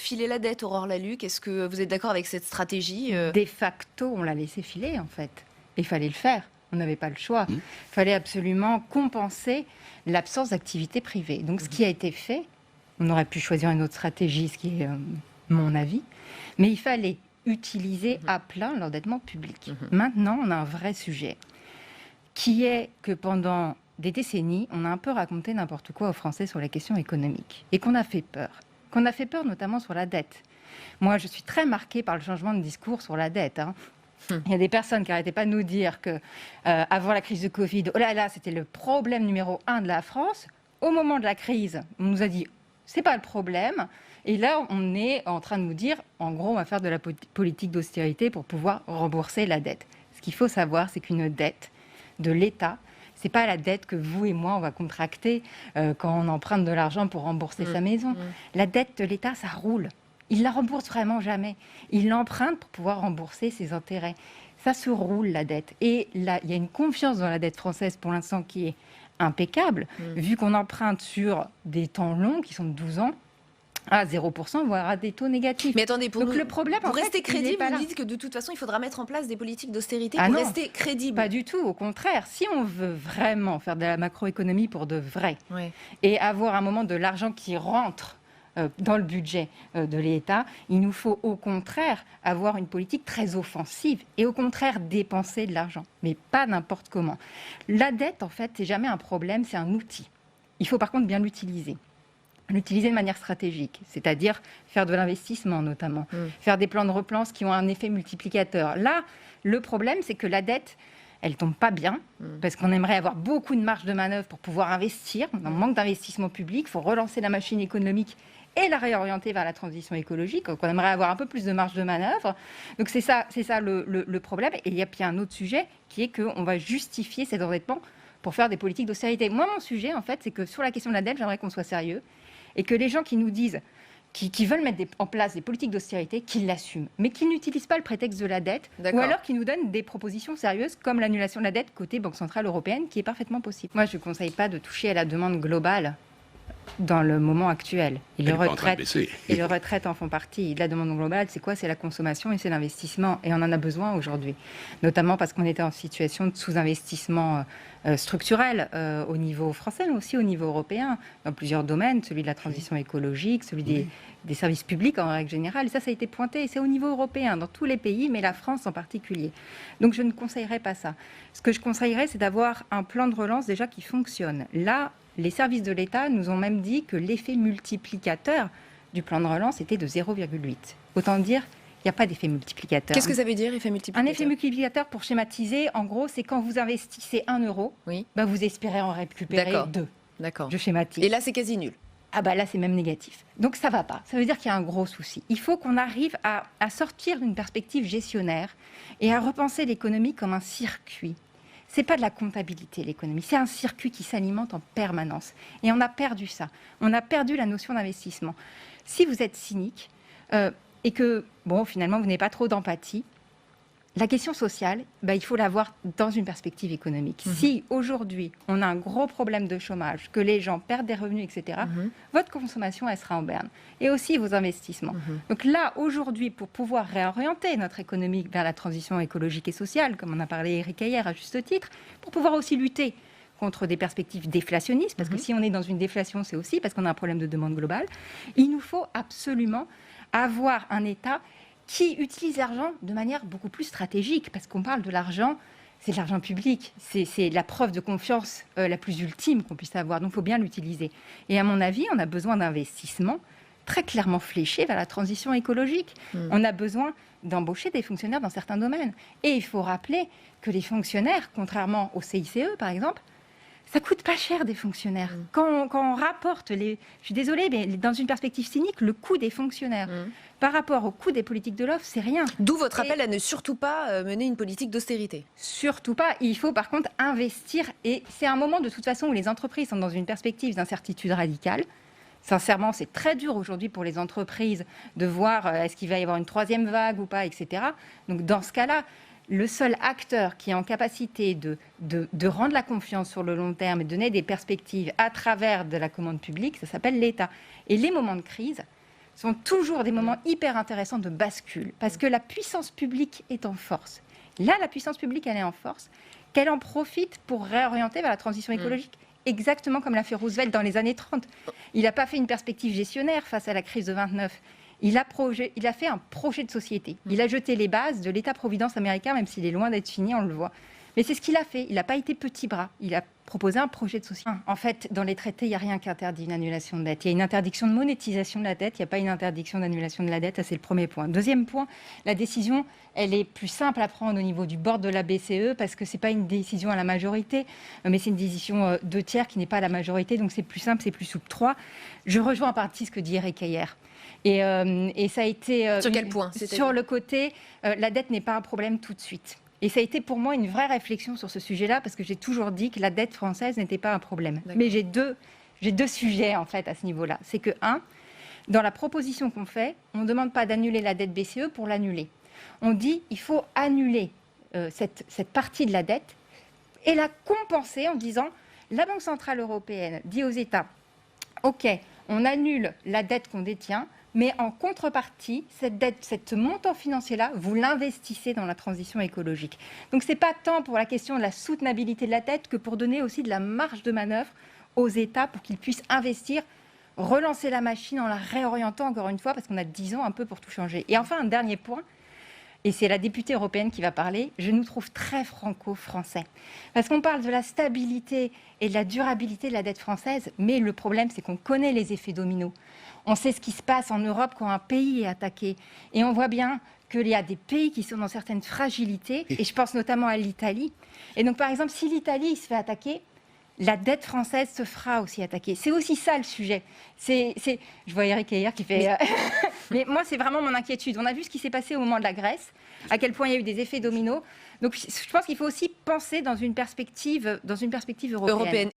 filer la dette, Aurore Lalucq. Est-ce que vous êtes d'accord avec cette stratégie De facto, on l'a laissé filer, en fait. Il fallait le faire. On n'avait pas le choix. Il fallait absolument compenser l'absence d'activité privée. Donc, ce qui a été fait, on aurait pu choisir une autre stratégie, ce qui est mon avis, mais il fallait utiliser à plein l'endettement public. Maintenant, on a un vrai sujet, qui est que pendant des décennies, on a un peu raconté n'importe quoi aux Français sur les questions économiques, et qu'on a fait peur. Qu'on a fait peur notamment sur la dette. Moi, je suis très marquée par le changement de discours sur la dette. Il y a des personnes qui n'arrêtaient pas de nous dire que avant la crise de Covid, oh là là, c'était le problème numéro 1 de la France. Au moment de la crise, on nous a dit, c'est pas le problème. Et là, on est en train de nous dire, en gros, on va faire de la politique d'austérité pour pouvoir rembourser la dette. Ce qu'il faut savoir, c'est qu'une dette de l'État, c'est pas la dette que vous et moi, on va contracter quand on emprunte de l'argent pour rembourser sa maison. La dette de l'État, ça roule. Il la rembourse vraiment jamais. Il l'emprunte pour pouvoir rembourser ses intérêts. Ça se roule, la dette. Et là, il y a une confiance dans la dette française pour l'instant qui est impeccable, vu qu'on emprunte sur des temps longs qui sont de 12 ans, à 0%, voire à des taux négatifs. Mais attendez, Donc le problème, pour en fait, rester crédible, il est pas vous là. dites que de toute façon, il faudra mettre en place des politiques d'austérité Ah pour non, rester crédible. Pas du tout, au contraire. Si on veut vraiment faire de la macroéconomie pour de vrai, Ouais. et avoir un moment de l'argent qui rentre dans le budget de l'État, il nous faut au contraire avoir une politique très offensive et au contraire dépenser de l'argent, mais pas n'importe comment. La dette, en fait, c'est jamais un problème, c'est un outil. Il faut par contre bien l'utiliser. L'utiliser de manière stratégique, c'est-à-dire faire de l'investissement notamment, faire des plans de relance qui ont un effet multiplicateur. Là, le problème, c'est que la dette, elle tombe pas bien, parce qu'on aimerait avoir beaucoup de marge de manœuvre pour pouvoir investir. On manque d'investissement public, il faut relancer la machine économique et la réorienter vers la transition écologique. Donc on aimerait avoir un peu plus de marge de manœuvre. Donc c'est ça le problème. Et il y a puis un autre sujet qui est qu'on va justifier cet endettement pour faire des politiques d'austérité. Moi, mon sujet, en fait, c'est que sur la question de la dette, j'aimerais qu'on soit sérieux et que les gens qui nous disent qui veulent mettre en place des politiques d'austérité, qu'ils l'assument, mais qu'ils n'utilisent pas le prétexte de la dette, ou alors qu'ils nous donnent des propositions sérieuses comme l'annulation de la dette côté Banque Centrale Européenne, qui est parfaitement possible. Moi, je ne conseille pas de toucher à la demande globale dans le moment actuel. Et les retraites en font partie. La demande globale, c'est quoi ? C'est la consommation et c'est l'investissement. Et on en a besoin aujourd'hui, notamment parce qu'on était en situation de sous-investissement structurel au niveau français, mais aussi au niveau européen, dans plusieurs domaines, celui de la transition écologique, celui des services publics en règle générale. Et ça a été pointé, et c'est au niveau européen, dans tous les pays, mais la France en particulier. Donc je ne conseillerais pas ça. Ce que je conseillerais, c'est d'avoir un plan de relance déjà qui fonctionne. Là, les services de l'État nous ont même dit que l'effet multiplicateur du plan de relance était de 0,8. Autant dire, il n'y a pas d'effet multiplicateur. Qu'est-ce que ça veut dire, effet multiplicateur ? Un effet multiplicateur, pour schématiser, en gros, c'est quand vous investissez 1 euro, vous espérez en récupérer 2. D'accord. Je schématise. Et là, c'est quasi nul. Ah bah là, c'est même négatif. Donc ça va pas. Ça veut dire qu'il y a un gros souci. Il faut qu'on arrive à sortir d'une perspective gestionnaire et à repenser l'économie comme un circuit. C'est pas de la comptabilité, l'économie. C'est un circuit qui s'alimente en permanence. Et on a perdu ça. On a perdu la notion d'investissement. Si vous êtes cynique et que, finalement, vous n'avez pas trop d'empathie, la question sociale, il faut la voir dans une perspective économique. Si aujourd'hui, on a un gros problème de chômage, que les gens perdent des revenus, etc., votre consommation, elle sera en berne. Et aussi vos investissements. Donc là, aujourd'hui, pour pouvoir réorienter notre économie vers la transition écologique et sociale, comme on a parlé Éric hier à juste titre, pour pouvoir aussi lutter contre des perspectives déflationnistes, parce que si on est dans une déflation, c'est aussi parce qu'on a un problème de demande globale, il nous faut absolument avoir un État qui utilise l'argent de manière beaucoup plus stratégique, parce qu'on parle de l'argent, c'est de l'argent public, c'est la preuve de confiance la plus ultime qu'on puisse avoir, donc il faut bien l'utiliser. Et à mon avis, on a besoin d'investissements très clairement fléchés vers la transition écologique. On a besoin d'embaucher des fonctionnaires dans certains domaines. Et il faut rappeler que les fonctionnaires, contrairement au CICE par exemple, ça coûte pas cher des fonctionnaires. Quand on rapporte je suis désolée, mais dans une perspective cynique, le coût des fonctionnaires par rapport au coût des politiques de l'offre, c'est rien. D'où votre appel à ne surtout pas mener une politique d'austérité. Surtout pas. Il faut par contre investir. Et c'est un moment de toute façon où les entreprises sont dans une perspective d'incertitude radicale. Sincèrement, c'est très dur aujourd'hui pour les entreprises de voir est-ce qu'il va y avoir une troisième vague ou pas, etc. Donc dans ce cas-là, le seul acteur qui est en capacité de rendre la confiance sur le long terme et de donner des perspectives à travers de la commande publique, ça s'appelle l'État. Et les moments de crise sont toujours des moments hyper intéressants de bascule, parce que la puissance publique est en force. Là, la puissance publique, elle est en force, qu'elle en profite pour réorienter vers la transition écologique, exactement comme l'a fait Roosevelt dans les années 30. Il n'a pas fait une perspective gestionnaire face à la crise de 29. Il a fait un projet de société. Il a jeté les bases de l'État-providence américain, même s'il est loin d'être fini, on le voit. Mais c'est ce qu'il a fait. Il n'a pas été petit bras. Il a proposé un projet de société. En fait, dans les traités, il n'y a rien qui interdit une annulation de dette. Il y a une interdiction de monétisation de la dette. Il n'y a pas une interdiction d'annulation de la dette. Ça, c'est le premier point. Deuxième point, la décision, elle est plus simple à prendre au niveau du board de la BCE parce que ce n'est pas une décision à la majorité, mais c'est une décision de tiers qui n'est pas à la majorité. Donc, c'est plus simple, c'est plus souple. 3, je rejoins en partie ce que dit Eric hier. Et ça a été... Sur quel point? Sur le côté, la dette n'est pas un problème tout de suite. Et ça a été pour moi une vraie réflexion sur ce sujet-là, parce que j'ai toujours dit que la dette française n'était pas un problème. D'accord. Mais j'ai deux sujets, en fait, à ce niveau-là. C'est que, dans la proposition qu'on fait, on ne demande pas d'annuler la dette BCE pour l'annuler. On dit qu'il faut annuler cette partie de la dette et la compenser en disant la Banque Centrale Européenne dit aux États, OK, on annule la dette qu'on détient, mais en contrepartie, cette dette, ce montant financier-là, vous l'investissez dans la transition écologique. Donc, ce n'est pas tant pour la question de la soutenabilité de la dette que pour donner aussi de la marge de manœuvre aux États pour qu'ils puissent investir, relancer la machine en la réorientant encore une fois, parce qu'on a 10 ans un peu pour tout changer. Et enfin, un dernier point, et c'est la députée européenne qui va parler, je nous trouve très franco-français. Parce qu'on parle de la stabilité et de la durabilité de la dette française, mais le problème, c'est qu'on connaît les effets dominos. On sait ce qui se passe en Europe quand un pays est attaqué. Et on voit bien qu'il y a des pays qui sont dans certaines fragilités, et je pense notamment à l'Italie. Et donc, par exemple, si l'Italie se fait attaquer, la dette française se fera aussi attaquer. C'est aussi ça le sujet. Je vois Eric hier qui fait... Mais moi, c'est vraiment mon inquiétude. On a vu ce qui s'est passé au moment de la Grèce, à quel point il y a eu des effets dominos. Donc, je pense qu'il faut aussi penser dans une perspective européenne.